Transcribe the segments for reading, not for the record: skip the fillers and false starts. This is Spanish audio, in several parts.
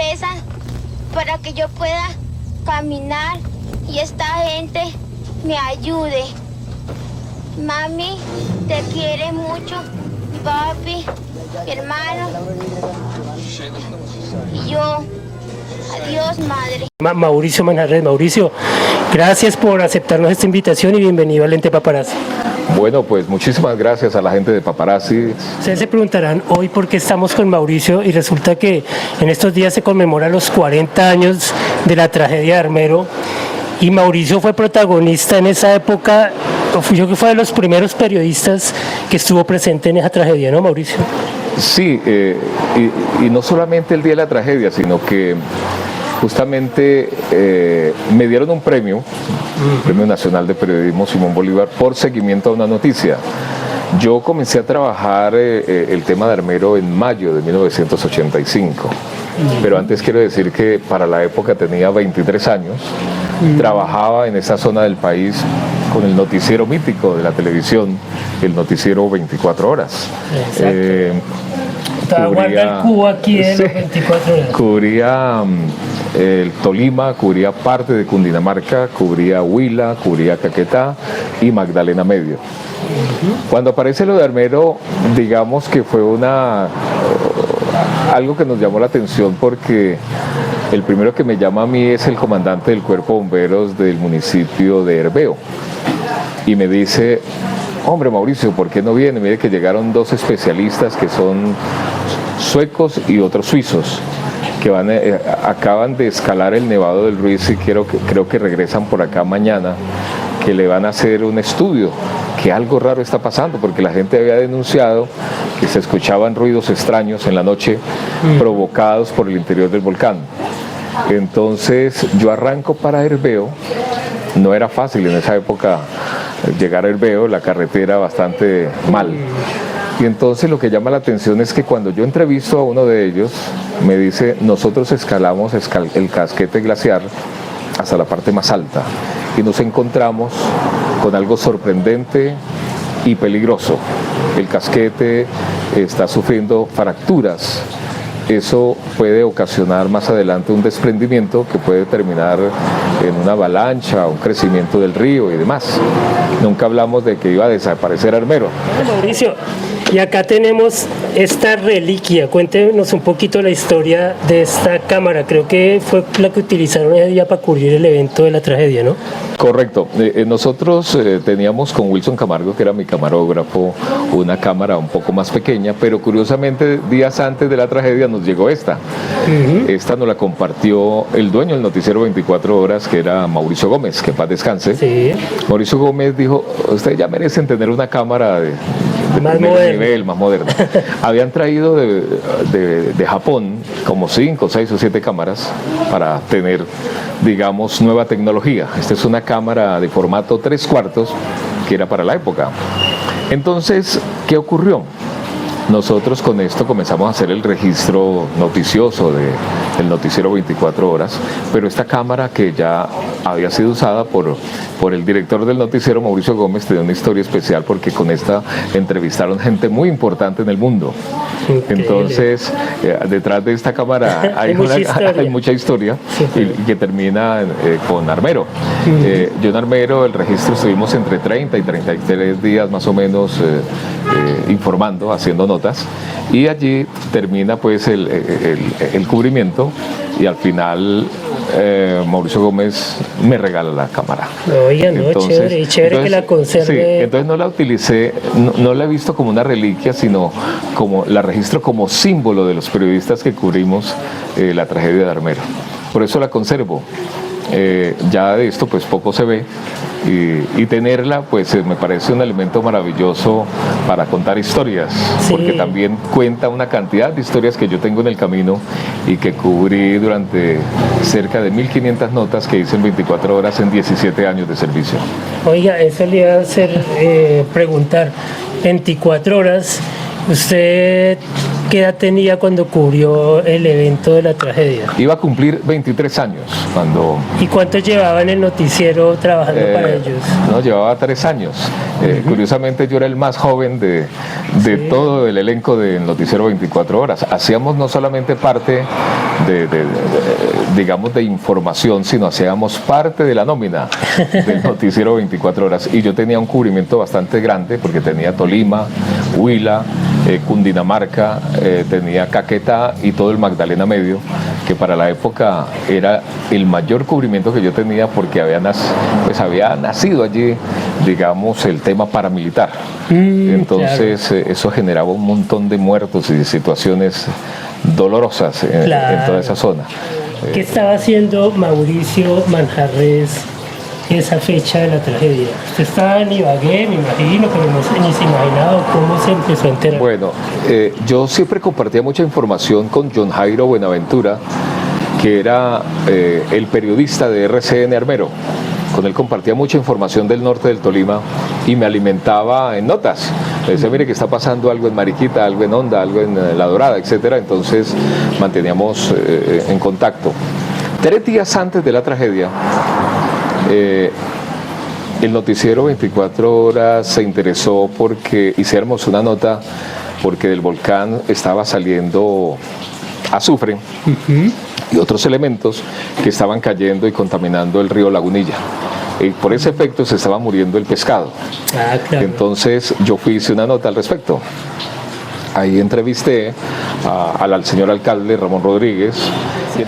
presa para que yo pueda caminar y esta gente me ayude. Mami, te quiere mucho, papi, mi hermano y yo. Adiós, madre. Mauricio Manjarres. Mauricio, gracias por aceptarnos esta invitación y bienvenido al Lente Paparazzi. Bueno, pues muchísimas gracias a la gente de Paparazzi. Ustedes se preguntarán hoy por qué estamos con Mauricio y resulta que en estos días se conmemoran los 40 años de la tragedia de Armero y Mauricio fue protagonista en esa época, yo creo que fue de los primeros periodistas que estuvo presente en esa tragedia, ¿no, Mauricio? Sí, y no solamente el día de la tragedia, sino que justamente me dieron un premio, Premio Nacional de Periodismo Simón Bolívar, por seguimiento a una noticia. Yo comencé a trabajar el tema de Armero en mayo de 1985, pero antes quiero decir que para la época tenía 23 años, trabajaba en esa zona del país con el noticiero mítico de la televisión, el noticiero 24 horas. Guarda el cubo aquí en 24 horas. Cubría el Tolima, cubría parte de Cundinamarca, cubría Huila, cubría Caquetá y Magdalena Medio. Cuando aparece lo de Armero, digamos que fue algo que nos llamó la atención porque el primero que me llama a mí es el comandante del Cuerpo de Bomberos del municipio de Herveo y me dice: hombre, Mauricio, ¿por qué no viene? Mire que llegaron dos especialistas que son suecos y otros suizos que acaban de escalar el Nevado del Ruiz y creo que regresan por acá mañana, que le van a hacer un estudio, que algo raro está pasando, porque la gente había denunciado que se escuchaban ruidos extraños en la noche provocados por el interior del volcán. Entonces yo arranco para Herveo, no era fácil en esa época llegar a Herveo, la carretera bastante mal. Y entonces lo que llama la atención es que cuando yo entrevisto a uno de ellos, me dice: nosotros escalamos el casquete glaciar hasta la parte más alta y nos encontramos con algo sorprendente y peligroso. El casquete está sufriendo fracturas. Eso puede ocasionar más adelante un desprendimiento que puede terminar en una avalancha, un crecimiento del río y demás. Nunca hablamos de que iba a desaparecer Armero. Mauricio, y acá tenemos esta reliquia. Cuéntenos un poquito la historia de esta cámara. Creo que fue la que utilizaron ese día para cubrir el evento de la tragedia, ¿no? Correcto. Nosotros teníamos con Wilson Camargo, que era mi camarógrafo, una cámara un poco más pequeña, pero curiosamente días antes de la tragedia nos llegó esta. Esta nos la compartió el dueño del noticiero 24 horas, que era Mauricio Gómez, que en paz descanse. Sí. Mauricio Gómez dijo: ustedes ya merecen tener una cámara de más nivel, más moderna. Habían traído de Japón como 5, 6 o 7 cámaras para tener, digamos, nueva tecnología. Esta es una cámara de formato 3/4 que era para la época. Entonces, ¿qué ocurrió? Nosotros con esto comenzamos a hacer el registro noticioso del noticiero 24 horas, pero esta cámara, que ya había sido usada por el director del noticiero, Mauricio Gómez, tenía una historia especial porque con esta entrevistaron gente muy importante en el mundo. Increíble. Entonces, detrás de esta cámara hay mucha historia y que termina con Armero. Yo en Armero, el registro, estuvimos entre 30 y 33 días más o menos informando, haciendo notas, y allí termina pues el cubrimiento y al final Mauricio Gómez me regala la cámara. Oiga, no, entonces, chévere que la conserve. Sí, entonces no la utilicé, no la he visto como una reliquia, sino como la registro como símbolo de los periodistas que cubrimos la tragedia de Armero. Por eso la conservo. Ya de esto pues poco se ve y tenerla pues me parece un elemento maravilloso para contar historias, sí, porque también cuenta una cantidad de historias que yo tengo en el camino y que cubrí durante cerca de 1500 notas que hice en 24 horas en 17 años de servicio. Oiga, eso le iba a hacer preguntar, 24 horas, usted ¿qué edad tenía cuando cubrió el evento de la tragedia? Iba a cumplir 23 años cuando... ¿Y cuánto llevaba en el noticiero trabajando para ellos? No, llevaba 3 años. Curiosamente yo era el más joven de todo el elenco del Noticiero 24 Horas. Hacíamos no solamente parte digamos, de información, sino hacíamos parte de la nómina del Noticiero 24 Horas. Y yo tenía un cubrimiento bastante grande porque tenía Tolima, Huila, Cundinamarca, tenía Caquetá y todo el Magdalena Medio, que para la época era el mayor cubrimiento que yo tenía porque había nacido allí, digamos, el tema paramilitar. Entonces claro. Eso generaba un montón de muertos y situaciones dolorosas en toda esa zona. ¿Qué estaba haciendo Mauricio Manjarrés esa fecha de la tragedia? Usted estaba en Ibagué, me imagino, pero ni se imaginaba cómo se empezó a enterar. Bueno, yo siempre compartía mucha información con John Jairo Buenaventura, que era el periodista de RCN Armero. Con él compartía mucha información del norte del Tolima y me alimentaba en notas. Le decía, mire que está pasando algo en Mariquita, algo en Honda, algo en La Dorada, etcétera. Entonces manteníamos en contacto. 3 días antes de la tragedia, el Noticiero 24 Horas se interesó porque hiciéramos una nota porque del volcán estaba saliendo azufre y otros elementos que estaban cayendo y contaminando el río Lagunilla. Y por ese efecto se estaba muriendo el pescado. Claro. Entonces yo hice una nota al respecto. Ahí entrevisté al señor alcalde Ramón Rodríguez.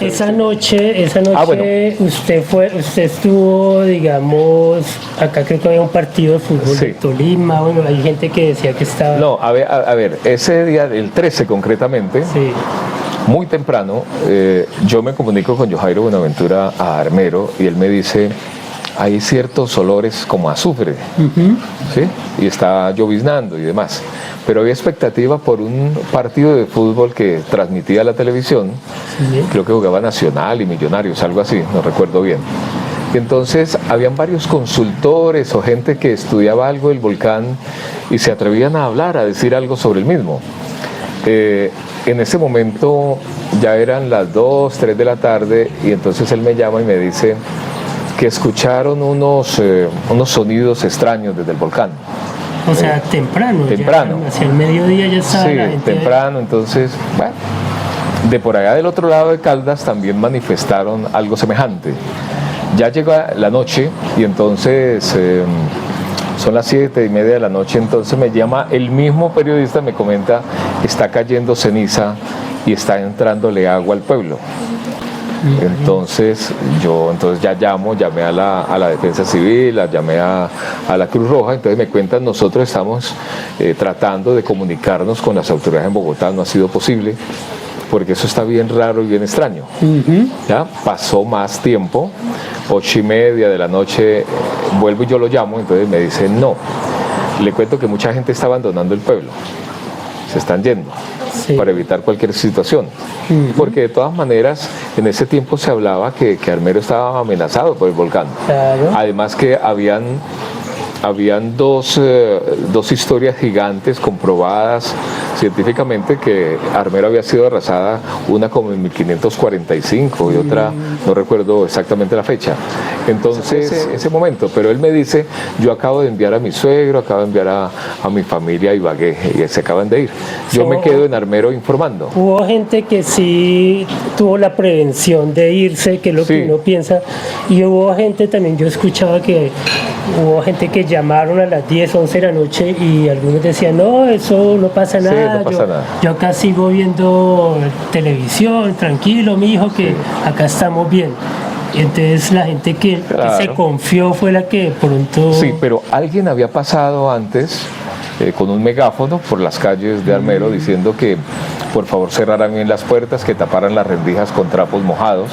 Esa noche bueno. usted estuvo, digamos, acá creo que había un partido de fútbol Sí. de Tolima, bueno, hay gente que decía que estaba... No, a ver, ese día, el 13 concretamente, Sí. muy temprano, yo me comunico con Jairo Buenaventura a Armero y él me dice, hay ciertos olores como azufre, ¿sí? Y está lloviznando y demás. Pero había expectativa por un partido de fútbol que transmitía la televisión, Sí. creo que jugaba Nacional y Millonarios, algo así, no recuerdo bien. Y entonces habían varios consultores o gente que estudiaba algo del volcán y se atrevían a hablar, a decir algo sobre el mismo. En ese momento ya eran las 2, 3 de la tarde y entonces él me llama y me dice que escucharon unos sonidos extraños desde el volcán. O sea, temprano. Temprano. Ya, hacia el mediodía ya estaba Sí, la gente... temprano, entonces, bueno, de por allá del otro lado de Caldas también manifestaron algo semejante. Ya llega la noche y entonces son las 7:30 de la noche, entonces me llama el mismo periodista, me comenta, está cayendo ceniza y está entrándole agua al pueblo. Entonces ya llamé a la Defensa Civil, llamé a la Cruz Roja, entonces me cuentan, nosotros estamos tratando de comunicarnos con las autoridades en Bogotá, no ha sido posible, porque eso está bien raro y bien extraño. Ya pasó más tiempo, 8:30 de la noche, vuelvo y yo lo llamo, entonces me dice no, le cuento que mucha gente está abandonando el pueblo, se están yendo. Sí. Para evitar cualquier situación, porque de todas maneras en ese tiempo se hablaba que Armero estaba amenazado por el volcán. Claro. Además que habían dos historias gigantes comprobadas científicamente, que Armero había sido arrasada, una como en 1545 y otra no recuerdo exactamente la fecha. Entonces, ese momento, pero él me dice, yo acabo de enviar a mi suegro, acabo de enviar a mi familia a Ibagué y se acaban de ir. Yo me quedo en Armero informando. Hubo gente que sí tuvo la prevención de irse, que es lo que uno piensa, y hubo gente también, yo escuchaba que hubo gente que llamaron a las 10, 11 de la noche y algunos decían, no, eso no pasa nada, no pasa nada. Yo acá sigo viendo televisión, tranquilo, mi hijo, que acá estamos bien. Entonces la gente que se confió fue la que pronto... Sí, pero alguien había pasado antes con un megáfono por las calles de Armero diciendo que por favor cerraran bien las puertas, que taparan las rendijas con trapos mojados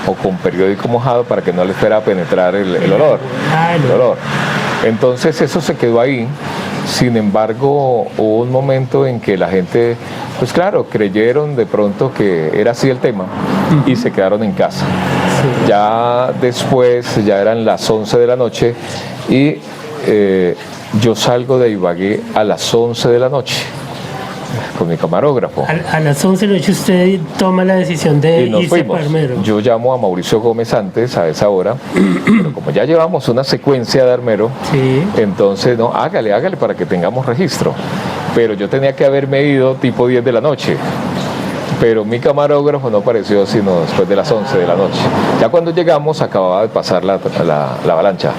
o con periódico mojado para que no les fuera a penetrar el olor. El olor. Entonces eso se quedó ahí. Sin embargo, hubo un momento en que la gente, pues claro, creyeron de pronto que era así el tema y se quedaron en casa. Sí. Ya después, ya eran las 11 de la noche y yo salgo de Ibagué a las 11 de la noche. con mi camarógrafo. A las 11 de la noche usted toma la decisión de Y nos irse a fuimos. Armero. Yo llamo a Mauricio Gómez antes, a esa hora, pero como ya llevamos una secuencia de Armero, Sí. entonces, no, hágale para que tengamos registro. Pero yo tenía que haberme ido tipo 10 de la noche. Pero mi camarógrafo no apareció sino después de las 11 de la noche. Ya cuando llegamos acababa de pasar la avalancha.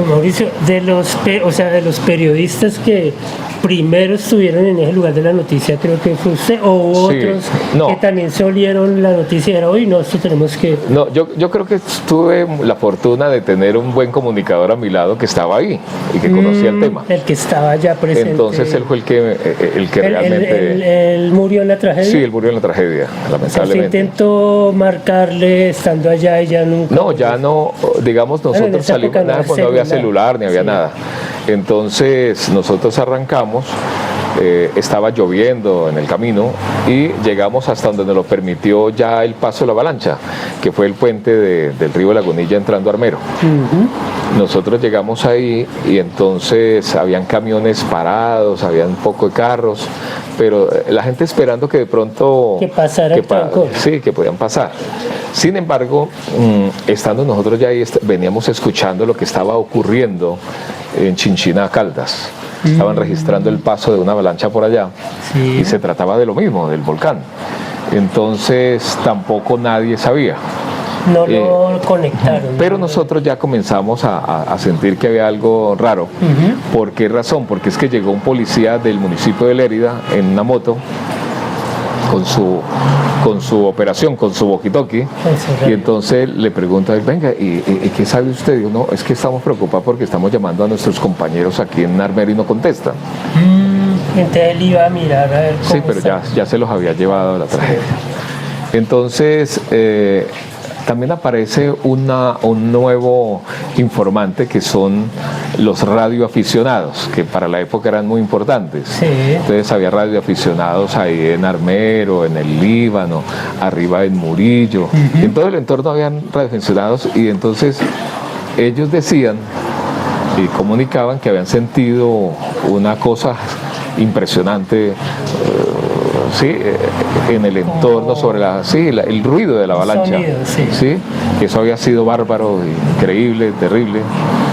Mauricio, de los periodistas que primero estuvieron en ese lugar de la noticia, creo que fue usted, o hubo Sí, otros no. que también se olieron la noticia y era hoy, no, esto tenemos que... No, yo creo que tuve la fortuna de tener un buen comunicador a mi lado que estaba ahí y que conocía el tema. El que estaba ya presente. Entonces él fue el que realmente... Él murió en la tragedia. Sí, él murió en la tragedia, O sea, usted lamentablemente. intentó marcarle estando allá y ya nunca... No, ya no, digamos, en nosotros esa salimos, época no nada, había pues no había celular. celular ni había Sí. nada. Entonces nosotros arrancamos, estaba lloviendo en el camino y llegamos hasta donde nos lo permitió ya el paso de la avalancha, que fue el puente del río Lagunilla entrando a Armero. Nosotros llegamos ahí y entonces habían camiones parados, había un poco de carros, pero la gente esperando que de pronto... Que pasara el trancón. Sí, que podían pasar. Sin embargo, estando nosotros ya ahí, veníamos escuchando lo que estaba ocurriendo en Chinchiná, Caldas. Estaban registrando el paso de una avalancha por allá Sí. y se trataba de lo mismo, del volcán. Entonces tampoco nadie sabía. No lo conectaron. Pero ¿no? nosotros ya comenzamos a sentir que había algo raro. ¿Por qué razón? Porque es que llegó un policía del municipio de Lérida en una moto con su operación, con su walkie-talkie, y entonces le pregunta, venga, ¿y qué sabe usted? Digo, no, es que estamos preocupados porque estamos llamando a nuestros compañeros aquí en Armero y no contestan. Entonces él iba a mirar a ver cómo Sí, pero ya se los había llevado a la tragedia. Entonces, también aparece un nuevo informante que son los radioaficionados, que para la época eran muy importantes. Sí. Entonces había radioaficionados ahí en Armero, en el Líbano, arriba en Murillo. En todo el entorno habían radioaficionados y entonces ellos decían y comunicaban que habían sentido una cosa impresionante. Sí, en el entorno sobre el ruido de la avalancha. Sonido, sí. Sí, que eso había sido bárbaro, increíble, terrible.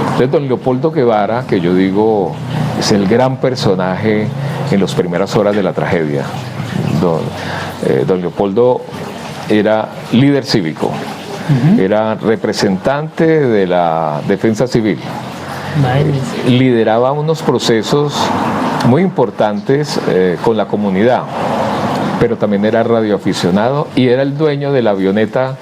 Entonces don Leopoldo Guevara, que yo digo es el gran personaje en las primeras horas de la tragedia. Don Leopoldo era líder cívico, era representante de la defensa civil, lideraba unos procesos muy importantes con la comunidad, pero también era radioaficionado y era el dueño de la avioneta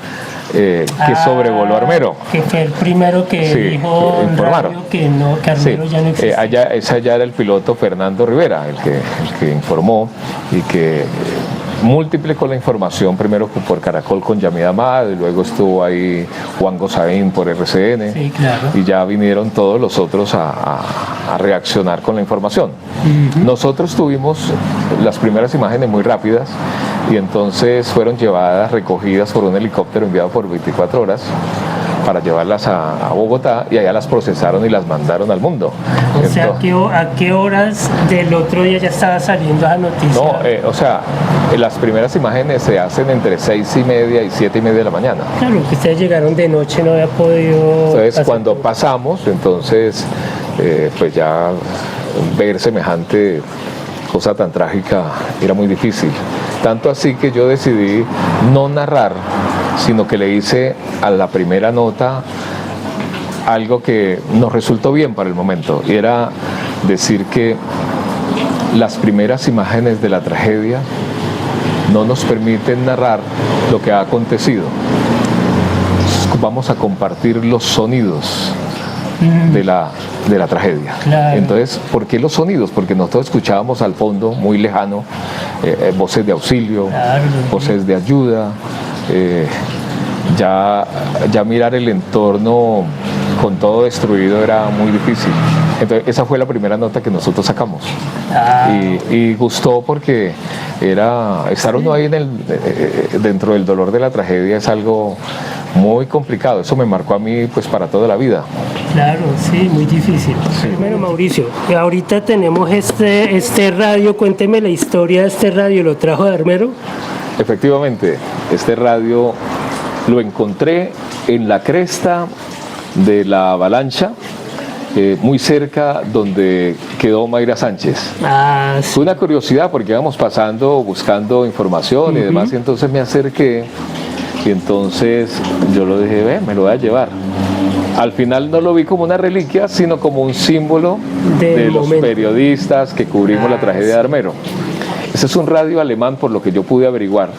que sobrevoló Armero. Que fue el primero que Sí, dijo en informaron. radio que Armero Sí, ya no existe. allá era el piloto Fernando Rivera, el que informó y que múltiple con la información, primero por Caracol con Yamid Amad, y luego estuvo ahí Juan Gozaín por RCN, Sí, claro. y ya vinieron todos los otros a reaccionar con la información. Nosotros tuvimos las primeras imágenes muy rápidas y entonces fueron llevadas, recogidas por un helicóptero enviado por 24 horas para llevarlas a Bogotá y allá las procesaron y las mandaron al mundo. O sea, ¿a qué horas del otro día ya estaba saliendo esa noticia? No, las primeras imágenes se hacen entre 6:30 y 7:30 de la mañana. Claro, que ustedes llegaron de noche, no había podido... Entonces, cuando pasamos, entonces, pues ya ver semejante cosa tan trágica era muy difícil. Tanto así que yo decidí no narrar, sino que le hice a la primera nota algo que nos resultó bien para el momento, y era decir que las primeras imágenes de la tragedia no nos permiten narrar lo que ha acontecido. Vamos a compartir los sonidos de la tragedia. Claro. Entonces, ¿por qué los sonidos? Porque nosotros escuchábamos al fondo, muy lejano, voces de auxilio, Claro. voces de ayuda, ya mirar el entorno con todo destruido era muy difícil. Entonces, esa fue la primera nota que nosotros sacamos. Y gustó porque era estar uno ahí dentro del dolor de la tragedia es algo muy complicado. Eso me marcó a mí pues para toda la vida. Claro, sí, muy difícil. Primero, Mauricio, ahorita tenemos este radio. Cuénteme la historia de este radio. ¿Lo trajo de Armero? Efectivamente, este radio lo encontré en la cresta de la avalancha, muy cerca donde quedó Mayra Sánchez. Ah, sí. Fue una curiosidad porque íbamos pasando buscando información y demás, y entonces me acerqué y entonces yo lo dije, ve, me lo voy a llevar. Al final no lo vi como una reliquia, sino como un símbolo de los periodistas que cubrimos la tragedia de Armero. Ese es un radio alemán, por lo que yo pude averiguar.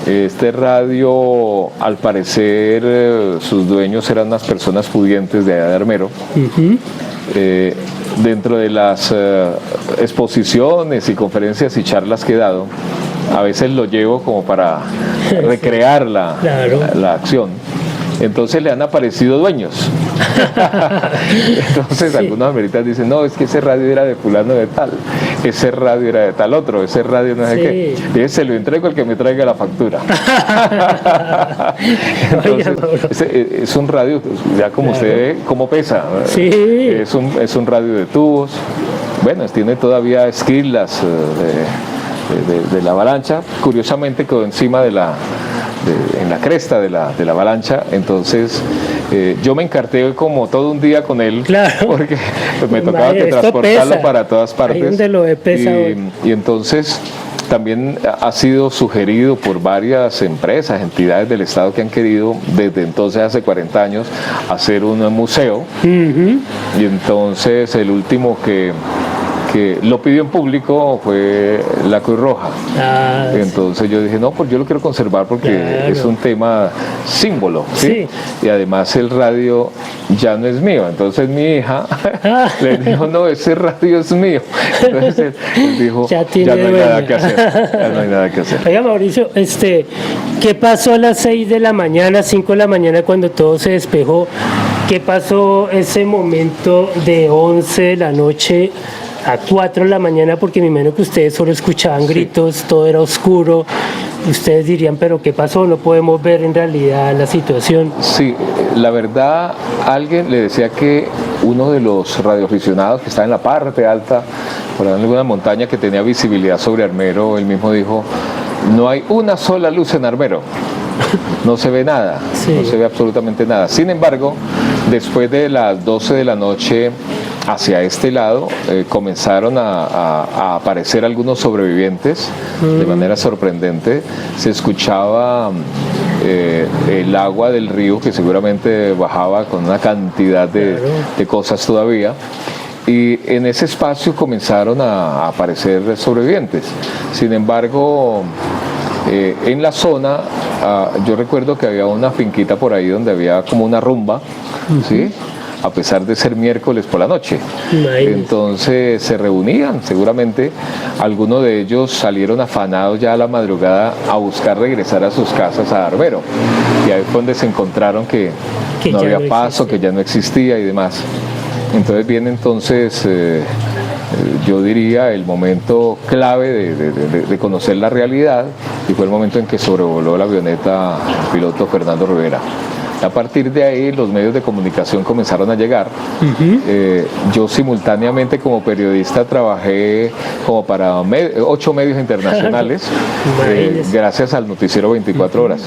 Este radio, al parecer, sus dueños eran unas personas pudientes de allá de Armero. Dentro de las exposiciones y conferencias y charlas que he dado, a veces lo llevo como para recrear la acción. Entonces le han aparecido dueños. Entonces sí. Algunos americanos dicen, no, es que ese radio era de fulano de tal, ese radio era de tal otro, ese radio no sé sí. qué. Y se lo entrego al que me traiga la factura. Entonces, es un radio, ya como claro. Usted ve, cómo pesa. Sí. Es un radio de tubos. Bueno, tiene todavía esquilas de la avalancha. Curiosamente quedó encima en la cresta de la avalancha. Entonces yo me encarté como todo un día con él, claro. Porque me tocaba que transportarlo pesa. Para todas partes. Ahí donde lo he pesado. Y entonces también ha sido sugerido por varias empresas, entidades del Estado que han querido desde entonces, hace 40 años, hacer un museo. Y entonces el último que lo pidió en público fue la Cruz Roja. Entonces yo dije, no, pues yo lo quiero conservar porque claro. Es un tema símbolo, ¿sí? Y además el radio ya no es mío. Entonces mi hija le dijo, no, ese radio es mío. Entonces él dijo, ya no hay nada que hacer. Ya no hay nada que hacer. Oiga, Mauricio, ¿qué pasó a las 6 de la mañana, 5 de la mañana, cuando todo se despejó? ¿Qué pasó ese momento de 11 de la noche a 4 de la mañana? Porque me imagino que ustedes solo escuchaban gritos, todo era oscuro. Ustedes dirían, pero ¿qué pasó? No podemos ver en realidad la situación. Sí, la verdad, alguien le decía que uno de los radioaficionados que está en la parte alta, por alguna montaña que tenía visibilidad sobre Armero, él mismo dijo, no hay una sola luz en Armero. No se ve nada, no se ve absolutamente nada. Sin embargo, después de las 12 de la noche hacia este lado comenzaron a aparecer algunos sobrevivientes de manera sorprendente. Se escuchaba el agua del río que seguramente bajaba con una cantidad de cosas todavía. Y en ese espacio comenzaron a aparecer sobrevivientes. Sin embargo, en la zona, yo recuerdo que había una finquita por ahí donde había como una rumba, ¿sí? A pesar de ser miércoles por la noche. Entonces se reunían, seguramente algunos de ellos salieron afanados ya a la madrugada a buscar regresar a sus casas a Armero. Y ahí fue donde se encontraron que no había paso, que ya no existía y demás. Entonces viene entonces, yo diría, el momento clave de conocer la realidad, y fue el momento en que sobrevoló la avioneta el piloto Fernando Rivera. A partir de ahí los medios de comunicación comenzaron a llegar. Yo simultáneamente como periodista trabajé como para 8 medios internacionales, gracias al noticiero 24 horas.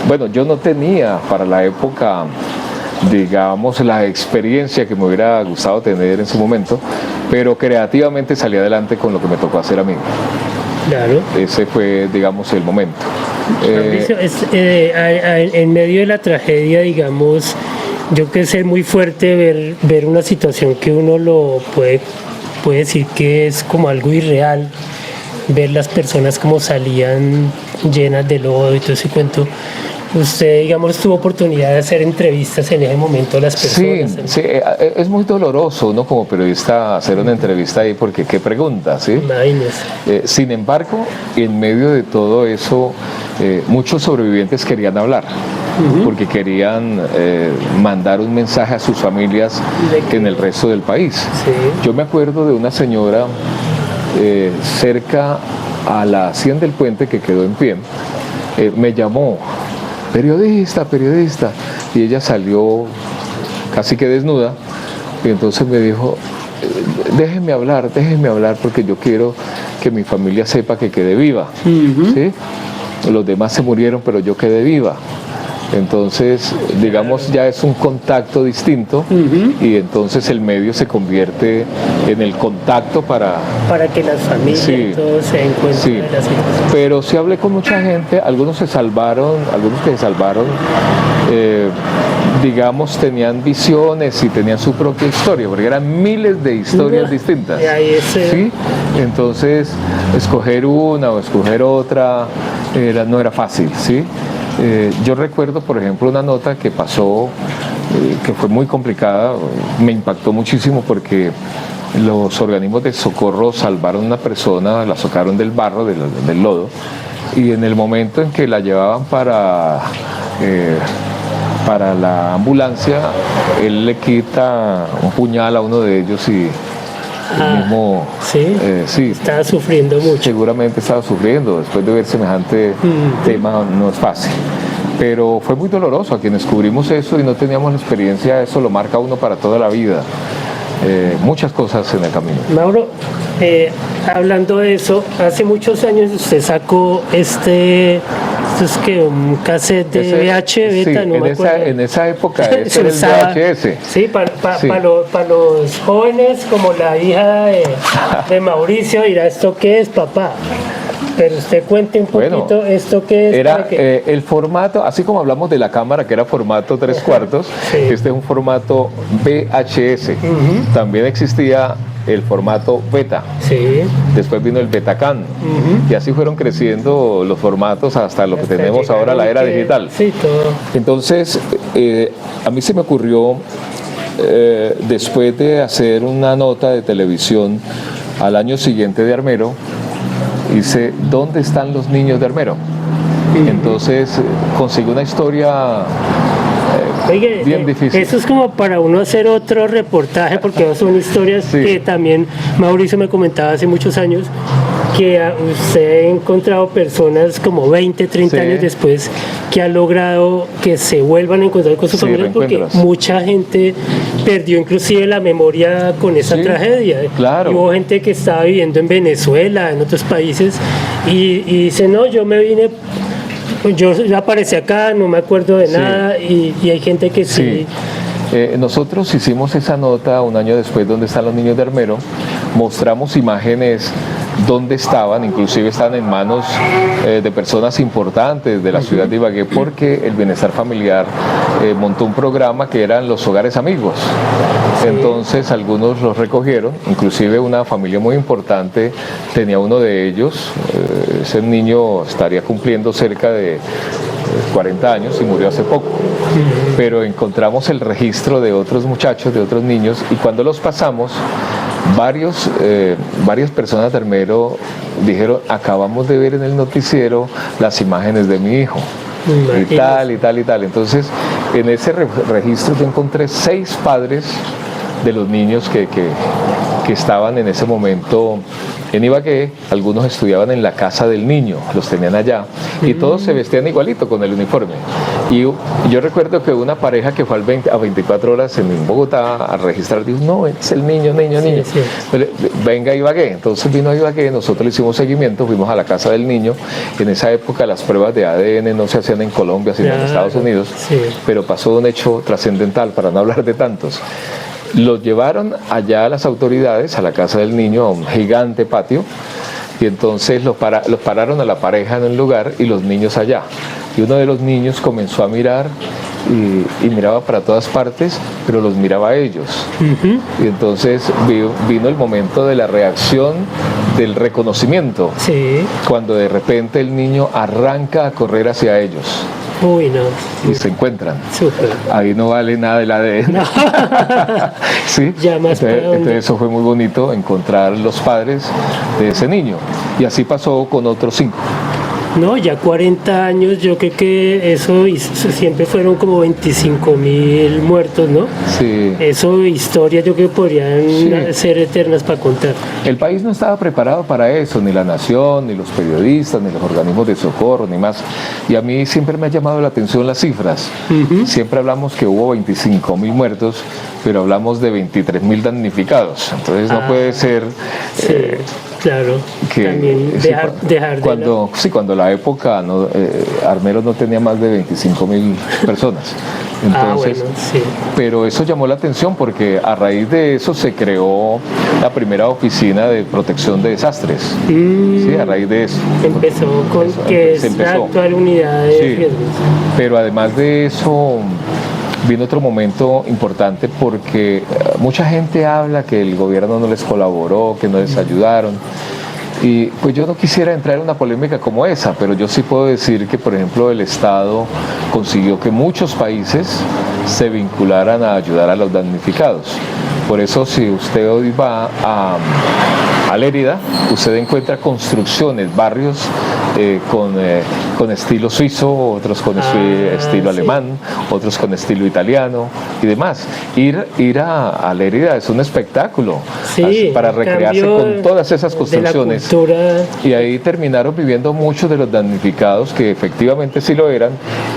Bueno, yo no tenía para la época, digamos, la experiencia que me hubiera gustado tener en su momento, pero creativamente salí adelante con lo que me tocó hacer a mí. Claro. Ese fue, digamos, el momento. Mauricio, en medio de la tragedia, digamos, yo creo que es muy fuerte ver una situación que uno lo puede decir que es como algo irreal, ver las personas como salían llenas de lodo y todo ese cuento. Usted, digamos, tuvo oportunidad de hacer entrevistas en ese momento a las personas. Sí, es muy doloroso, ¿no? Como periodista hacer una entrevista ahí, porque qué pregunta, ¿sí? Sin embargo, en medio de todo eso, muchos sobrevivientes querían hablar, porque querían mandar un mensaje a sus familias en el resto del país. Yo me acuerdo de una señora cerca a la 100 del puente que quedó en pie, me llamó periodista, periodista. Y ella salió casi que desnuda y entonces me dijo, déjenme hablar porque yo quiero que mi familia sepa que quedé viva. ¿Sí? Los demás se murieron, pero yo quedé viva. Entonces, digamos, ya es un contacto distinto y entonces el medio se convierte en el contacto para que las familias sí, todos se encuentren sí. en la situación. Pero sí hablé con mucha gente, algunos que se salvaron, digamos, tenían visiones y tenían su propia historia, porque eran miles de historias distintas. ¿Sí? Entonces, escoger una o escoger otra no era fácil, ¿sí? Yo recuerdo, por ejemplo, una nota que pasó, que fue muy complicada, me impactó muchísimo porque los organismos de socorro salvaron a una persona, la sacaron del barro, del lodo, y en el momento en que la llevaban para la ambulancia, él le quita un puñal a uno de ellos y el mismo... Sí, estaba sufriendo mucho. Seguramente estaba sufriendo, después de ver semejante tema no es fácil. Pero fue muy doloroso, a quienes cubrimos eso y no teníamos la experiencia, eso lo marca uno para toda la vida. Muchas cosas en el camino. Mauro, hablando de eso, hace muchos años usted sacó esto es que un cassette de VH, beta, sí, no me acuerdo. En esa época ese era el VHS. Sí, para los jóvenes como la hija de Mauricio dirá, ¿esto qué es, papá? Pero usted cuente un poquito, ¿esto qué es? Era el formato, así como hablamos de la cámara que era formato 3/4, sí. Este es un formato VHS. También existía el formato beta. Sí. Después vino el Betacam. Y así fueron creciendo los formatos hasta lo que tenemos ahora, la era digital. Sí, todo. Entonces, a mí se me ocurrió, después de hacer una nota de televisión al año siguiente de Armero, hice ¿dónde están los niños de Armero? Entonces conseguí una historia bien difícil. Eso es como para uno hacer otro reportaje, porque son historias que también Mauricio me comentaba hace muchos años, que usted ha encontrado personas como 20, 30 años después que ha logrado que se vuelvan a encontrar con su familia, porque mucha gente perdió inclusive la memoria con esa tragedia. Claro. Y hubo gente que estaba viviendo en Venezuela, en otros países, y dice, no, yo me vine, yo aparecí acá, no me acuerdo de nada, y hay gente que sí. Nosotros hicimos esa nota un año después, ¿dónde están los niños de Armero? Mostramos imágenes donde estaban, inclusive están en manos de personas importantes de la ciudad de Ibagué, porque el Bienestar Familiar montó un programa que eran los hogares amigos. Entonces algunos los recogieron, inclusive una familia muy importante tenía uno de ellos, ese niño estaría cumpliendo cerca de 40 años y murió hace poco, pero encontramos el registro de otros muchachos, de otros niños, y cuando los pasamos, varias personas de Armero dijeron, acabamos de ver en el noticiero las imágenes de mi hijo, y tal, y tal, y tal. Entonces, en ese registro yo encontré 6 padres de los niños que estaban en ese momento en Ibagué. Algunos estudiaban en la casa del niño, los tenían allá, y todos se vestían igualito con el uniforme. Y yo recuerdo que una pareja que fue a 24 horas en Bogotá a registrar, dijo, no, es el niño. Sí. Pero, venga a Ibagué. Entonces vino a Ibagué, nosotros le hicimos seguimiento, fuimos a la casa del niño. En esa época las pruebas de ADN no se hacían en Colombia, sino en Estados Unidos, pero pasó un hecho trascendental, para no hablar de tantos. Los llevaron allá a las autoridades, a la casa del niño, a un gigante patio, y entonces los pararon a la pareja en un lugar y los niños allá. Y uno de los niños comenzó a mirar y miraba para todas partes, pero los miraba a ellos. Y entonces vino el momento de la reacción, del reconocimiento, cuando de repente el niño arranca a correr hacia ellos. Uy, no. Y se encuentran. Súper. Ahí no vale nada el ADN. No. ¿Sí? Ya más entonces eso fue muy bonito, encontrar los padres de ese niño. Y así pasó con otros 5. No, ya 40 años, yo creo que eso siempre fueron como 25.000 muertos, ¿no? Sí. Eso, historias yo creo que podrían ser eternas para contar. El país no estaba preparado para eso, ni la nación, ni los periodistas, ni los organismos de socorro, ni más. Y a mí siempre me ha llamado la atención las cifras. Siempre hablamos que hubo 25.000 muertos, pero hablamos de 23.000 damnificados. Entonces no puede ser... Claro, que también dejar cuando, de cuando la época Armero no tenía más de 25.000 personas. Entonces, bueno, sí. Pero eso llamó la atención porque a raíz de eso se creó la primera oficina de protección de desastres. Sí, a raíz de eso. Empezó con la actual unidad de riesgos. Pero además de eso vino otro momento importante porque mucha gente habla que el gobierno no les colaboró, que no les ayudaron. Y pues yo no quisiera entrar en una polémica como esa, pero yo sí puedo decir que, por ejemplo, el Estado consiguió que muchos países se vincularan a ayudar a los damnificados. Por eso, si usted hoy va a Lérida, usted encuentra construcciones, barrios con estilo suizo, otros con estilo alemán, otros con estilo italiano y demás. Ir a Lérida es un espectáculo para recrearse con todas esas construcciones. Y ahí terminaron viviendo muchos de los damnificados que efectivamente sí lo eran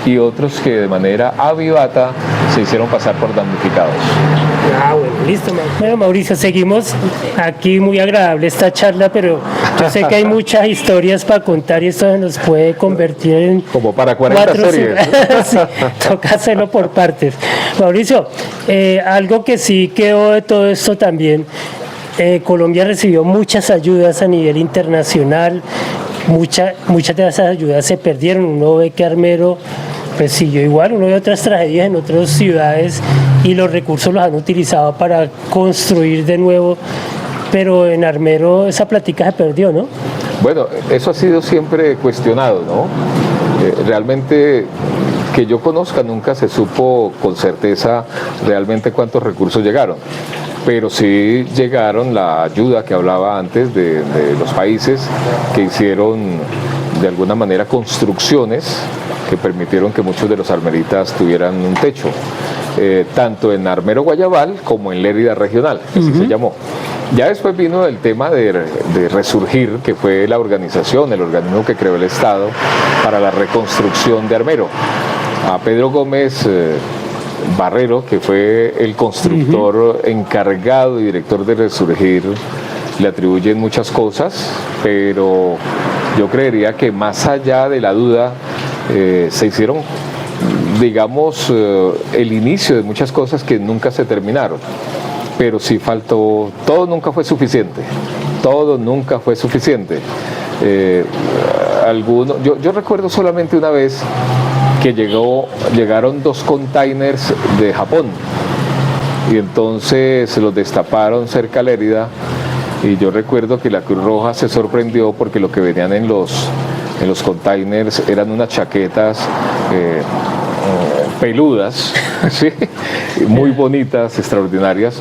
y otros que de manera avivata se hicieron pasar por damnificados. Bueno, listo. Bueno, Mauricio, seguimos aquí, muy agradable esta charla, pero yo sé que hay muchas historias para contar y esto se nos puede convertir en... Como para 40 series. Sí, toca hacerlo por partes. Mauricio, algo que sí quedó de todo esto también, Colombia recibió muchas ayudas a nivel internacional, muchas de esas ayudas se perdieron. Uno ve que Armero pues siguió igual, uno ve otras tragedias en otras ciudades y los recursos los han utilizado para construir de nuevo, pero en Armero esa plática se perdió, ¿no? Bueno, eso ha sido siempre cuestionado, ¿no? Realmente, que yo conozca, nunca se supo con certeza realmente cuántos recursos llegaron, pero sí llegaron la ayuda que hablaba antes de los países que hicieron de alguna manera construcciones que permitieron que muchos de los armeritas tuvieran un techo, tanto en Armero Guayabal como en Lérida Regional, así se llamó. Ya después vino el tema de Resurgir, que fue la organización, el organismo que creó el Estado para la reconstrucción de Armero. A Pedro Gómez Barrero, que fue el constructor encargado y director de Resurgir, le atribuyen muchas cosas, pero yo creería que más allá de la duda, se hicieron, digamos, el inicio de muchas cosas que nunca se terminaron, pero sí faltó, todo nunca fue suficiente, yo recuerdo solamente una vez que llegaron 2 containers de Japón y entonces se los destaparon cerca de Lérida y yo recuerdo que la Cruz Roja se sorprendió porque lo que venían en los containers eran unas chaquetas peludas, ¿sí? Muy bonitas, extraordinarias,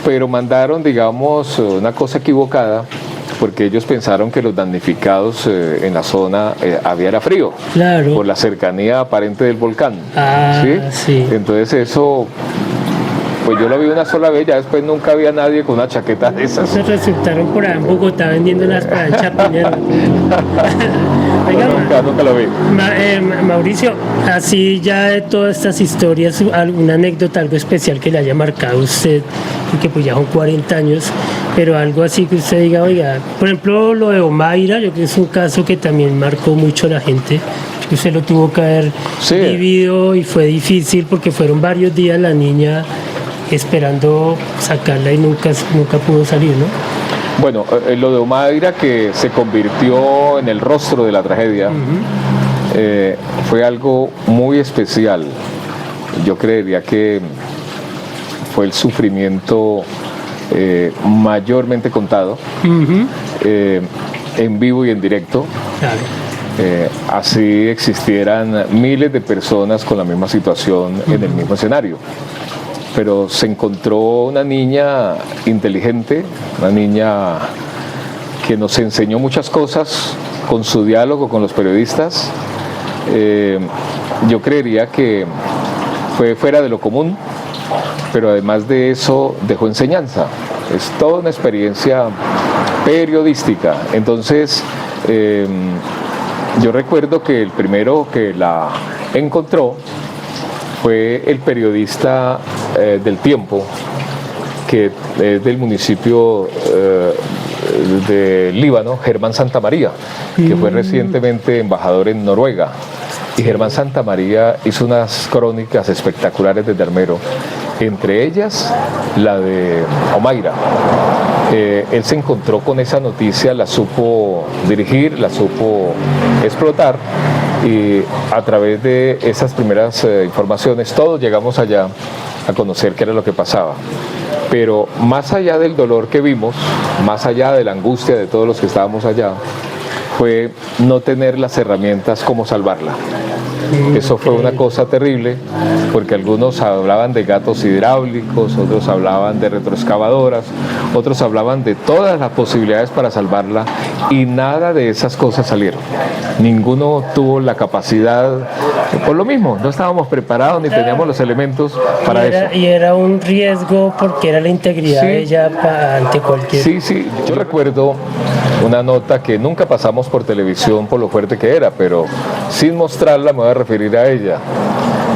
pero mandaron, digamos, una cosa equivocada porque ellos pensaron que los damnificados en la zona había frío, claro, por la cercanía aparente del volcán. Sí. Entonces eso... Pues yo lo vi una sola vez, ya después nunca había nadie con una chaqueta de esas. Se resultaron por ahí en Bogotá vendiéndolas para el Chapinero. Nunca lo vi. Mauricio, así ya de todas estas historias, ¿alguna anécdota, algo especial que le haya marcado a usted? Porque pues ya son 40 años, pero algo así que usted diga, oiga, por ejemplo, lo de Omaira, yo creo que es un caso que también marcó mucho a la gente. Usted lo tuvo que haber vivido y fue difícil porque fueron varios días la niña esperando sacarla y nunca pudo salir, ¿no? Bueno, lo de Omaira, que se convirtió en el rostro de la tragedia, fue algo muy especial. Yo creería que fue el sufrimiento mayormente contado, en vivo y en directo. Claro. Así existieran miles de personas con la misma situación en el mismo escenario. Pero se encontró una niña inteligente, una niña que nos enseñó muchas cosas con su diálogo con los periodistas, yo creería que fue fuera de lo común, pero además de eso dejó enseñanza. Es toda una experiencia periodística. Entonces, yo recuerdo que el primero que la encontró fue el periodista del Tiempo, que es del municipio de Líbano, Germán Santamaría, que fue recientemente embajador en Noruega. Y Germán Santamaría hizo unas crónicas espectaculares desde Armero, entre ellas la de Omaira. Él se encontró con esa noticia, la supo dirigir, la supo explotar, y a través de esas primeras informaciones todos llegamos allá a conocer qué era lo que pasaba. Pero más allá del dolor que vimos, más allá de la angustia de todos los que estábamos allá, fue no tener las herramientas como salvarla. Eso fue una cosa terrible, porque algunos hablaban de gatos hidráulicos, otros hablaban de retroexcavadoras, otros hablaban de todas las posibilidades para salvarla, y nada de esas cosas salieron. Ninguno tuvo la capacidad, por lo mismo, no estábamos preparados ni teníamos los elementos para eso. Y era un riesgo porque era la integridad de ella ante cualquier... Sí, yo recuerdo una nota que nunca pasamos por televisión por lo fuerte que era, pero sin mostrarla me voy a referir a ella.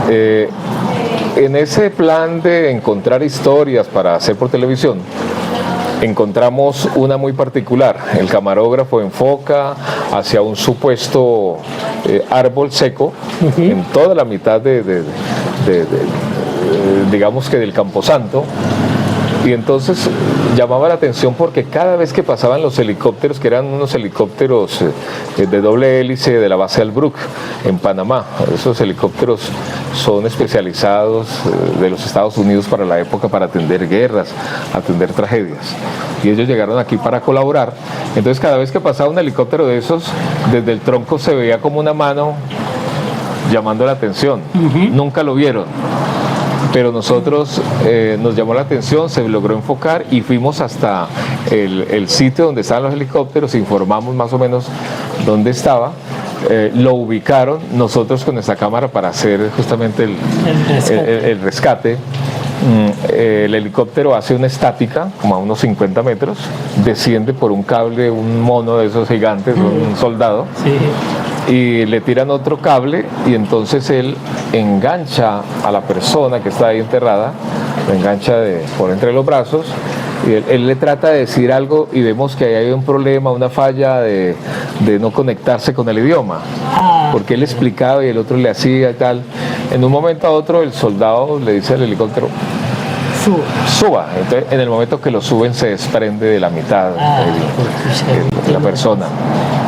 En ese plan de encontrar historias para hacer por televisión, encontramos una muy particular. El camarógrafo enfoca hacia un supuesto árbol seco en toda la mitad digamos que del Camposanto. Y entonces llamaba la atención porque cada vez que pasaban los helicópteros, que eran unos helicópteros de doble hélice de la base Albrook en Panamá, esos helicópteros son especializados de los Estados Unidos para la época, para atender guerras, atender tragedias. Y ellos llegaron aquí para colaborar. Entonces cada vez que pasaba un helicóptero de esos, desde el tronco se veía como una mano llamando la atención. Nunca lo vieron. Pero nosotros nos llamó la atención, se logró enfocar y fuimos hasta el sitio donde estaban los helicópteros, informamos más o menos dónde estaba, lo ubicaron nosotros con nuestra cámara para hacer justamente el rescate. El helicóptero hace una estática como a unos 50 metros, desciende por un cable, un mono de esos gigantes, un soldado. Sí. Y le tiran otro cable y entonces él engancha a la persona que está ahí enterrada, lo engancha por entre los brazos, y él le trata de decir algo y vemos que ahí hay un problema, una falla de no conectarse con el idioma, porque él explicaba y el otro le hacía y tal. En un momento a otro el soldado le dice al helicóptero: suba. Entonces, en el momento que lo suben se desprende de la mitad de la persona.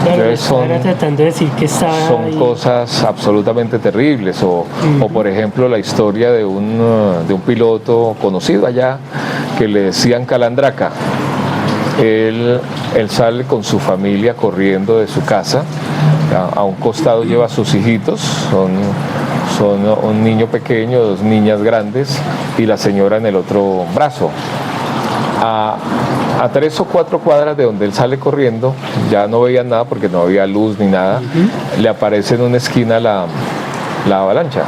Entonces tratando de decir que son cosas absolutamente terribles. O por ejemplo la historia de un piloto conocido allá que le decían Calandraca. Él sale con su familia corriendo de su casa, a un costado lleva a sus hijitos, son un niño pequeño, dos niñas grandes y la señora en el otro brazo. A 3 o 4 cuadras de donde él sale corriendo, ya no veía nada porque no había luz ni nada, le aparece en una esquina la avalancha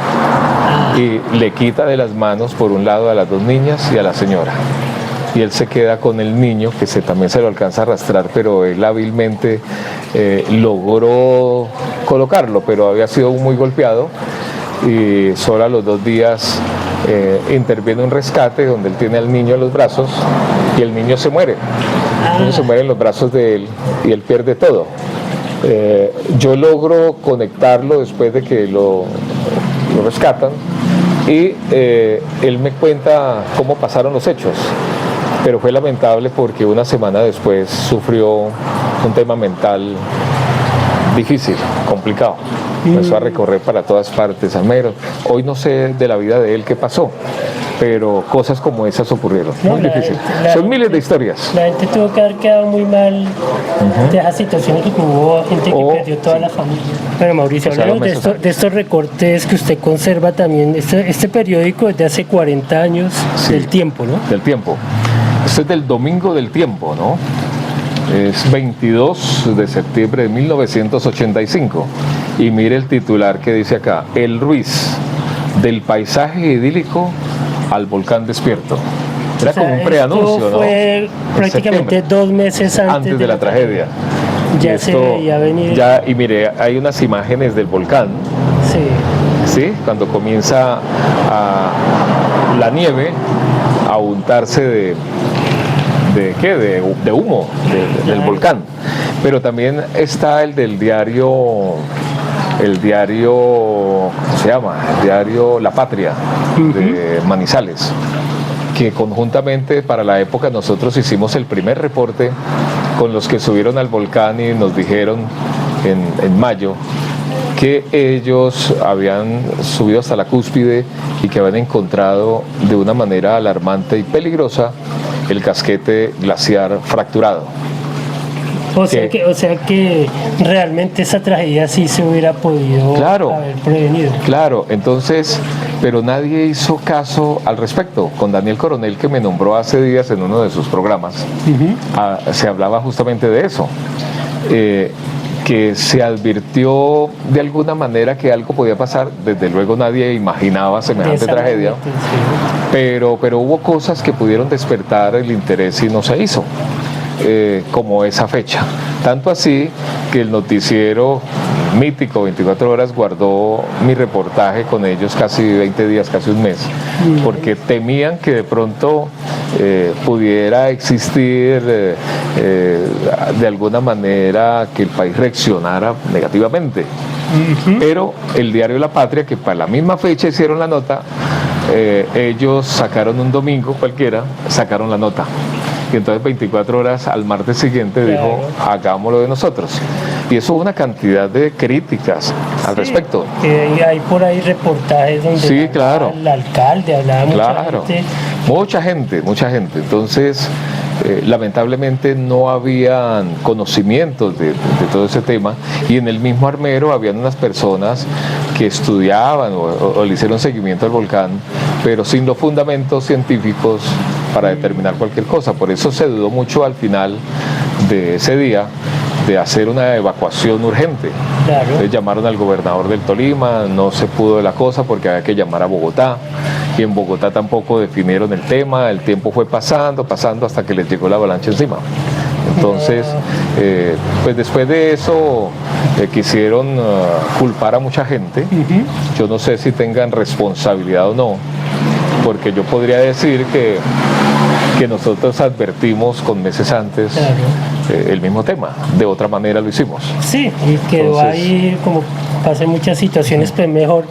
y le quita de las manos por un lado a las dos niñas y a la señora. Y él se queda con el niño, que también se lo alcanza a arrastrar, pero él hábilmente logró colocarlo, pero había sido muy golpeado. Y solo a los 2 días interviene un rescate donde él tiene al niño en los brazos y el niño se muere. El niño se muere en los brazos de él y él pierde todo. Yo logro conectarlo después de que lo rescatan y él me cuenta cómo pasaron los hechos. Pero fue lamentable porque una semana después sufrió un tema mental difícil, complicado. Empezó a recorrer para todas partes, Armero. Hoy no sé de la vida de él qué pasó, pero cosas como esas ocurrieron. Muy difícil. Son miles de historias. La gente tuvo que haber quedado muy mal de esas situaciones que hubo gente que perdió toda la familia. Bueno, Mauricio, hablamos de estos recortes que usted conserva también. Este periódico es de hace 40 años, sí, del Tiempo, ¿no? Del Tiempo. Esto es del Domingo del Tiempo, ¿no? Es 22 de septiembre de 1985. Y mire el titular que dice acá: El Ruiz, del paisaje idílico al volcán despierto. Era como un preanuncio, ¿no? Fue prácticamente 2 meses antes de la tragedia. Ya se veía venir. Ya, y mire, hay unas imágenes del volcán. Sí, cuando comienza la nieve a untarse de humo del volcán. Pero también está el del diario, ¿cómo se llama? El diario La Patria, de Manizales, que conjuntamente para la época nosotros hicimos el primer reporte con los que subieron al volcán y nos dijeron en mayo que ellos habían subido hasta la cúspide y que habían encontrado de una manera alarmante y peligrosa el casquete glaciar fracturado. O sea que realmente esa tragedia sí se hubiera podido haber prevenido. Claro, entonces, pero nadie hizo caso al respecto. Con Daniel Coronel, que me nombró hace días en uno de sus programas, se hablaba justamente de eso. Que se advirtió de alguna manera que algo podía pasar. Desde luego nadie imaginaba semejante tragedia, pero hubo cosas que pudieron despertar el interés y no se hizo, como esa fecha. Tanto así que el noticiero mítico 24 horas guardó mi reportaje con ellos casi 20 días, casi un mes, porque temían que de pronto pudiera existir de alguna manera que el país reaccionara negativamente. Pero el diario La Patria, que para la misma fecha hicieron la nota, ellos sacaron un domingo cualquiera, sacaron la nota. Y entonces 24 horas al martes siguiente dijo, hagámoslo de nosotros. Y eso hubo una cantidad de críticas al respecto. Hay por ahí reportajes donde el alcalde hablaba mucha gente. Mucha gente. Entonces, lamentablemente no habían conocimientos de todo ese tema, y en el mismo Armero habían unas personas que estudiaban o le hicieron seguimiento al volcán, pero sin los fundamentos científicos para determinar cualquier cosa. Por eso se dudó mucho al final de ese día de hacer una evacuación urgente. Entonces llamaron al gobernador del Tolima, no se pudo de la cosa porque había que llamar a Bogotá, y en Bogotá tampoco definieron el tema. El tiempo fue pasando hasta que les llegó la avalancha encima. Entonces, pues después de eso quisieron culpar a mucha gente. Yo no sé si tengan responsabilidad o no, porque yo podría decir que nosotros advertimos con meses antes el mismo tema. De otra manera lo hicimos. Sí, y quedó ahí, como pasa en muchas situaciones, pues mejor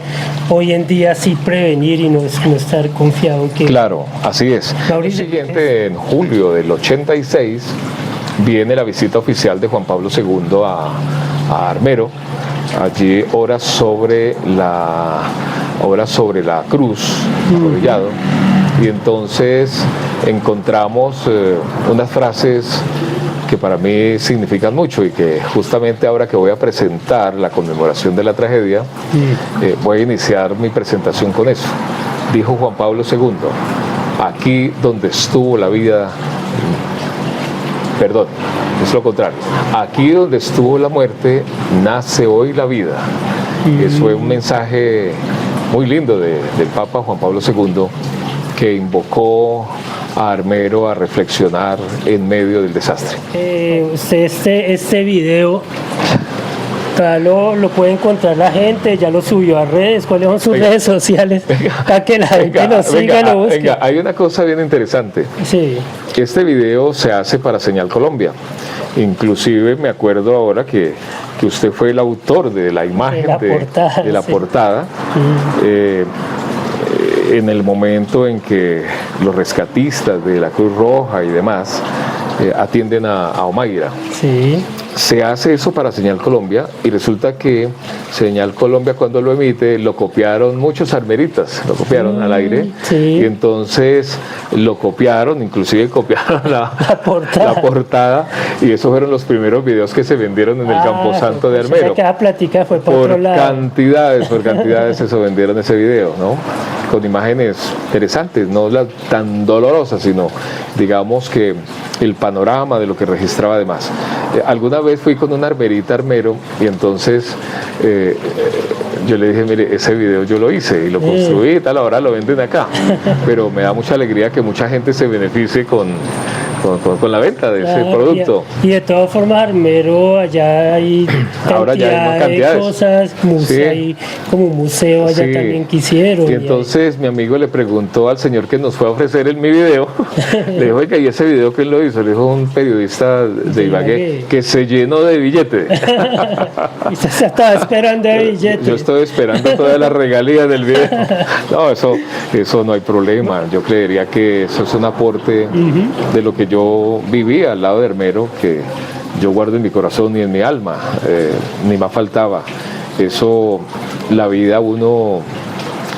hoy en día sí prevenir y no estar confiado en que... Claro, así es. El siguiente, en julio del 86, viene la visita oficial de Juan Pablo II a Armero. Allí obras sobre la cruz, arrodillado, y entonces encontramos unas frases que para mí significan mucho y que justamente ahora que voy a presentar la conmemoración de la tragedia, voy a iniciar mi presentación con eso. Dijo Juan Pablo II: aquí donde estuvo la vida, perdón, es lo contrario, aquí donde estuvo la muerte, nace hoy la vida. Eso fue un mensaje muy lindo del Papa Juan Pablo II, que invocó a Armero a reflexionar en medio del desastre. Este video lo puede encontrar la gente, ya lo subió a redes. ¿Cuáles son sus redes sociales? Para que la gente lo siga, lo busque. Venga, hay una cosa bien interesante. Sí. Este video se hace para Señal Colombia. Inclusive me acuerdo ahora que usted fue el autor de la imagen de la portada. En el momento en que los rescatistas de la Cruz Roja y demás atienden a Omaira. Sí. se hace eso para Señal Colombia y resulta que Señal Colombia cuando lo emite lo copiaron muchos armeritas, lo copiaron al aire sí. y entonces lo copiaron, inclusive copiaron la portada y esos fueron los primeros videos que se vendieron en el Camposanto de Armero. Cada plática fue por otro lado. Por cantidades eso vendieron ese video, ¿no? Con imágenes interesantes, no las tan dolorosas, sino digamos que el panorama de lo que registraba además. Alguna vez fui con una armerita armero y entonces yo le dije, mire, ese video yo lo hice y lo construí y tal, ahora lo venden acá. Pero me da mucha alegría que mucha gente se beneficie con la venta de ese producto. Y de todas formas, Armero, allá hay ahora ya hay más cantidades de cosas, hay como un museo allá también que hicieron. Y entonces mi amigo le preguntó al señor que nos fue a ofrecer mi video, le dijo, oiga, ¿y ese video quién lo hizo? Le dijo un periodista de Ibagué que se llenó de billetes. Y se estaba esperando de billetes. Yo estoy esperando todas las regalías del video. No, eso no hay problema. Yo creería que eso es un aporte de lo que yo viví al lado de Armero, que yo guardo en mi corazón y en mi alma, ni más faltaba. Eso, la vida uno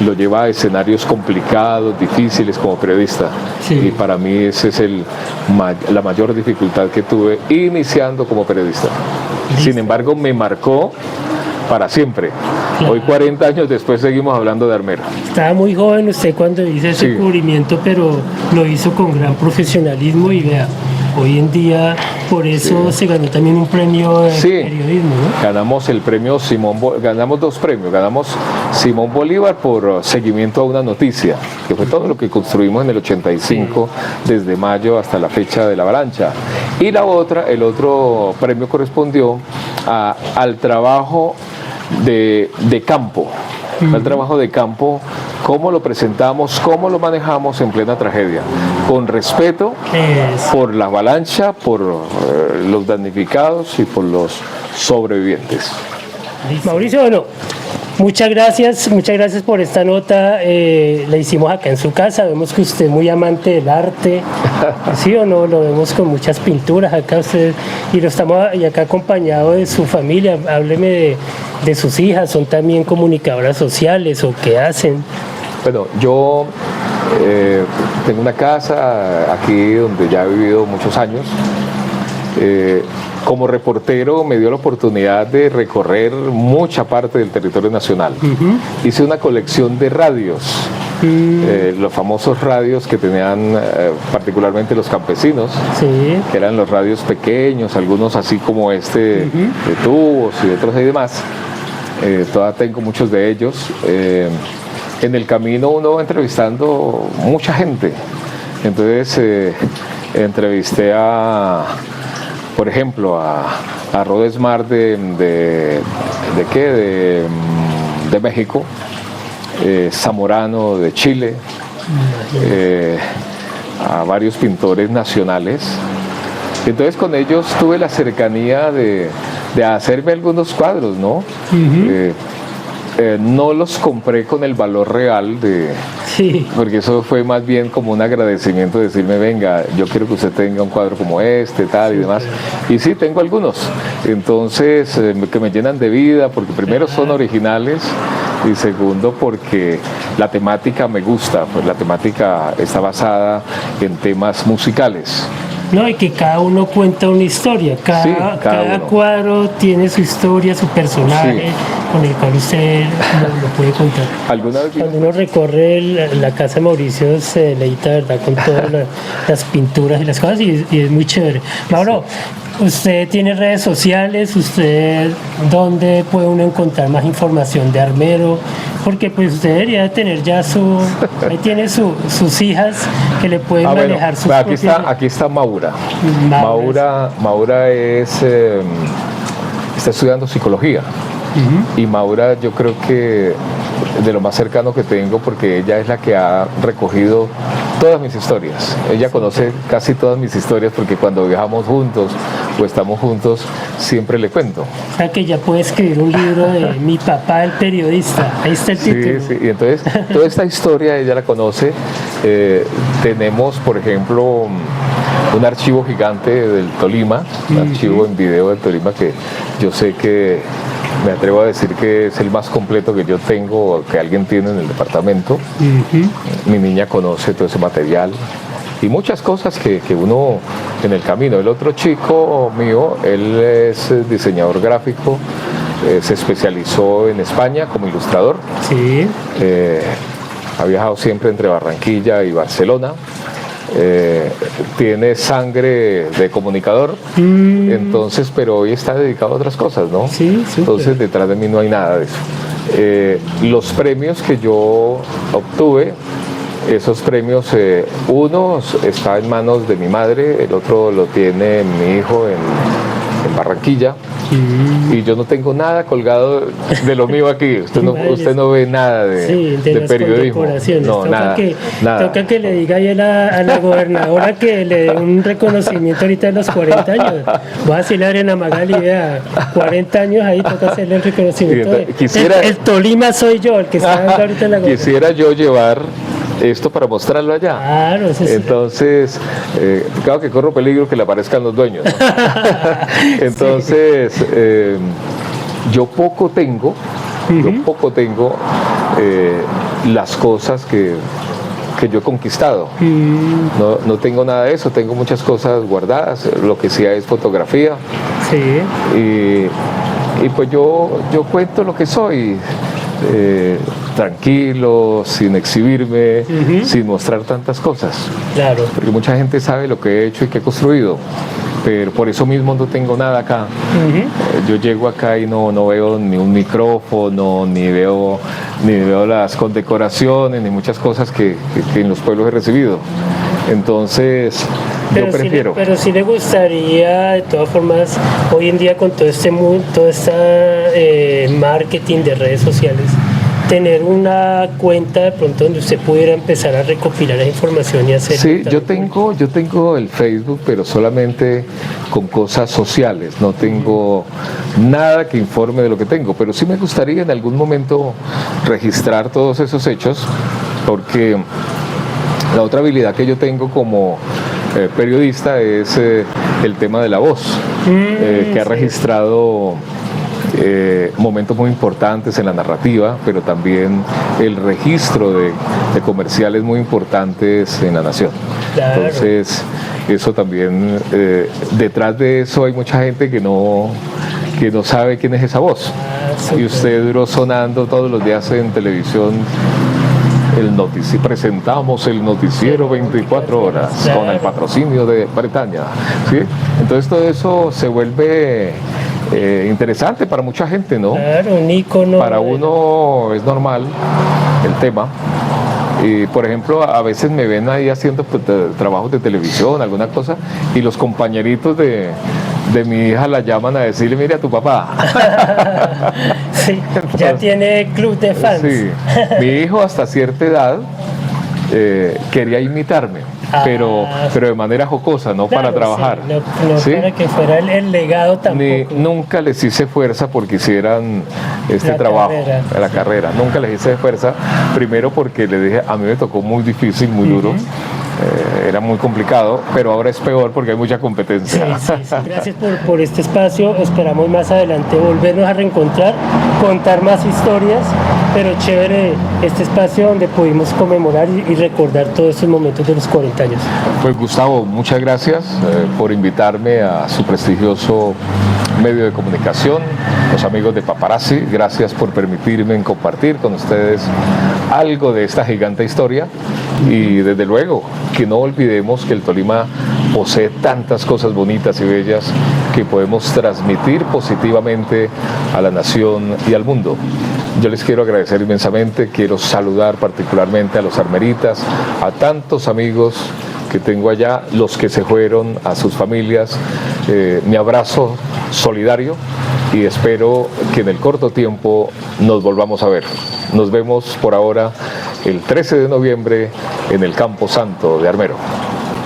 lo lleva a escenarios complicados, difíciles como periodista, y para mí esa es la mayor dificultad que tuve iniciando como periodista. Sin embargo, me marcó para siempre. Hoy 40 años después seguimos hablando de Armero. Estaba muy joven usted cuando hizo ese cubrimiento, pero lo hizo con gran profesionalismo y vea, hoy en día por eso se ganó también un premio de periodismo, ¿no? Ganamos el premio ganamos 2 premios, ganamos Simón Bolívar por seguimiento a una noticia, que fue todo lo que construimos en el 85, desde mayo hasta la fecha de la avalancha. Y el otro premio correspondió al trabajo de campo, al trabajo de campo, cómo lo presentamos, cómo lo manejamos en plena tragedia, con respeto por la avalancha, por los damnificados y por los sobrevivientes. Mauricio, bueno, muchas gracias por esta nota. La hicimos acá en su casa. Vemos que usted es muy amante del arte, ¿sí o no? Lo vemos con muchas pinturas acá usted, y acá acompañado de su familia. Hábleme de sus hijas, ¿son también comunicadoras sociales o qué hacen? Bueno, yo tengo una casa aquí donde ya he vivido muchos años. Como reportero me dio la oportunidad de recorrer mucha parte del territorio nacional. Hice una colección de radios, los famosos radios que tenían particularmente los campesinos, que eran los radios pequeños, algunos así como de tubos y otros y demás. Todavía tengo muchos de ellos. En el camino uno va entrevistando mucha gente. Entonces entrevisté por ejemplo, a Rodesmar de México, Zamorano de Chile, a varios pintores nacionales. Entonces con ellos tuve la cercanía de hacerme algunos cuadros, ¿no? No los compré con el valor real porque eso fue más bien como un agradecimiento, decirme, venga, yo quiero que usted tenga un cuadro como tal y demás. Y sí, tengo algunos. Entonces, que me llenan de vida, porque primero son originales y segundo porque la temática me gusta, pues la temática está basada en temas musicales. No, y que cada uno cuenta una historia, cada cuadro tiene su historia, su personaje, con el cual usted lo puede contar. Cuando uno recorre la casa de Mauricio se deleita, ¿verdad?, con todas las pinturas y las cosas, y es muy chévere. Mauro, usted tiene redes sociales, ¿dónde puede uno encontrar más información de Armero? Porque pues usted debería de tener ya ahí tiene sus hijas que le pueden manejar sus aquí está Maura. Maura está estudiando psicología. Y Maura, yo creo que de lo más cercano que tengo, porque ella es la que ha recogido todas mis historias. Ella conoce casi todas mis historias, porque cuando viajamos juntos o estamos juntos siempre le cuento. O sea que ya puede escribir un libro de Mi papá el periodista. Ahí está el título. Sí, y entonces toda esta historia ella la conoce. Tenemos, por ejemplo, un archivo gigante del Tolima, un archivo en video del Tolima que yo sé que me atrevo a decir que es el más completo que yo tengo o que alguien tiene en el departamento. Mi niña conoce todo ese material y muchas cosas que uno en el camino. El otro chico mío, él es diseñador gráfico, se especializó en España como ilustrador. Sí. Ha viajado siempre entre Barranquilla y Barcelona. Tiene sangre de comunicador, entonces, pero hoy está dedicado a otras cosas, ¿no? Sí, súper. Entonces detrás de mí no hay nada de eso. Los premios que yo obtuve, esos premios, uno está en manos de mi madre, el otro lo tiene mi hijo en Barranquilla. Y yo no tengo nada colgado de lo mío aquí. Usted no ve nada de periodismo. No, toca que le diga ahí a la gobernadora que le dé un reconocimiento ahorita de los 40 años. Voy a decirle a Adriana Magali, vea, 40 años ahí toca hacerle el reconocimiento. El Tolima soy yo, el que está dando ahorita en la gobernadora. Quisiera yo llevar esto para mostrarlo allá. Claro, sí. Entonces, claro que corro peligro que le aparezcan los dueños, ¿no? Entonces, yo poco tengo las cosas que yo he conquistado. No tengo nada de eso, tengo muchas cosas guardadas, lo que sí hay es fotografía. Sí. Y pues yo cuento lo que soy. Tranquilo, sin exhibirme, sin mostrar tantas cosas. Claro. Porque mucha gente sabe lo que he hecho y que he construido, pero por eso mismo no tengo nada acá. Yo llego acá y no veo ni un micrófono, ni veo las condecoraciones, ni muchas cosas que en los pueblos he recibido. Entonces, yo prefiero. Pero sí le gustaría, de todas formas, hoy en día con todo este mundo, todo este marketing de redes sociales, tener una cuenta de pronto donde usted pudiera empezar a recopilar la información y hacer. Sí, yo tengo el Facebook, pero solamente con cosas sociales, no tengo nada que informe de lo que tengo, pero sí me gustaría en algún momento registrar todos esos hechos, porque la otra habilidad que yo tengo como periodista es el tema de la voz, que ha registrado momentos muy importantes en la narrativa, pero también el registro de comerciales muy importantes en la nación. Claro. Entonces, eso también, detrás de eso hay mucha gente que no sabe quién es esa voz. Y usted duró sonando todos los días en televisión. Presentamos el noticiero 24 horas, claro, con el patrocinio de Bretaña, ¿sí? Entonces todo eso se vuelve interesante para mucha gente, ¿no? Claro, un ícono. Para uno es normal el tema. Y por ejemplo, a veces me ven ahí haciendo trabajos de televisión, alguna cosa, y los compañeritos de mi hija la llaman a decirle, mire a tu papá. Sí, entonces, ya tiene club de fans. Sí, mi hijo hasta cierta edad quería imitarme, pero de manera jocosa, no, claro, para trabajar. Sí, no ¿sí? Para que fuera el legado tampoco. Nunca les hice fuerza porque hicieran este trabajo, la carrera. Nunca les hice fuerza, primero porque le dije, a mí me tocó muy difícil, muy duro. Era muy complicado, pero ahora es peor porque hay mucha competencia. Sí. Gracias por este espacio. Esperamos más adelante volvernos a reencontrar, contar más historias, pero chévere este espacio donde pudimos conmemorar y recordar todos estos momentos de los 40 años. Pues Gustavo, muchas gracias por invitarme a su prestigioso medio de comunicación, los amigos de Paparazzi. Gracias por permitirme compartir con ustedes algo de esta gigante historia, y desde luego que no olvidemos que el Tolima posee tantas cosas bonitas y bellas que podemos transmitir positivamente a la nación y al mundo. Yo les quiero agradecer inmensamente, quiero saludar particularmente a los armeritas, a tantos amigos que tengo allá, los que se fueron, a sus familias, mi abrazo solidario, y espero que en el corto tiempo nos volvamos a ver. Nos vemos por ahora el 13 de noviembre en el Campo Santo de Armero.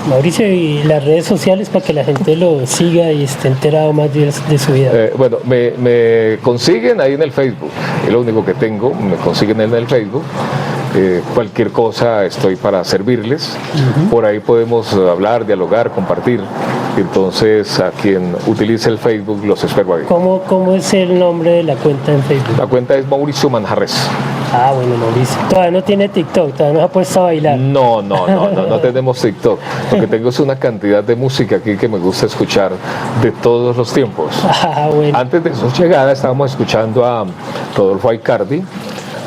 Mauricio, y las redes sociales para que la gente lo siga y esté enterado más de su vida. Bueno, me consiguen ahí en el Facebook, es lo único que tengo, me consiguen en el Facebook. Cualquier cosa estoy para servirles. Por ahí podemos hablar, dialogar, compartir. Entonces, a quien utilice el Facebook, los espero ahí. ¿Cómo es el nombre de la cuenta en Facebook? La cuenta es Mauricio Manjarres. Ah, bueno, Mauricio. Todavía no tiene TikTok, todavía no se ha puesto a bailar. No tenemos TikTok. Lo que tengo es una cantidad de música aquí que me gusta escuchar de todos los tiempos. Ah, bueno. Antes de su llegada estábamos escuchando a Rodolfo Aicardi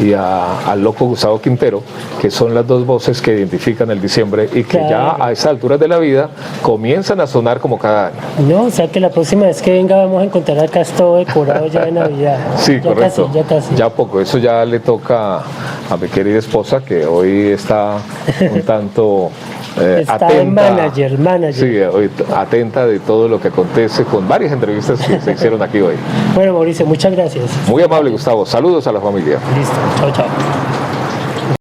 y al loco Gustavo Quintero, que son las dos voces que identifican el diciembre y que Claro. ya a esa altura de la vida comienzan a sonar como cada año. No, o sea que la próxima vez que venga vamos a encontrar acá es todo decorado ya de Navidad. Sí, ya correcto. Casi, ya casi. Ya poco, eso ya le toca a mi querida esposa, que hoy está un tanto Está en manager. Sí, hoy atenta de todo lo que acontece con varias entrevistas que se hicieron aquí hoy. Bueno, Mauricio, muchas gracias. Muy amable, Gustavo. Saludos a la familia. Listo, chao, chao.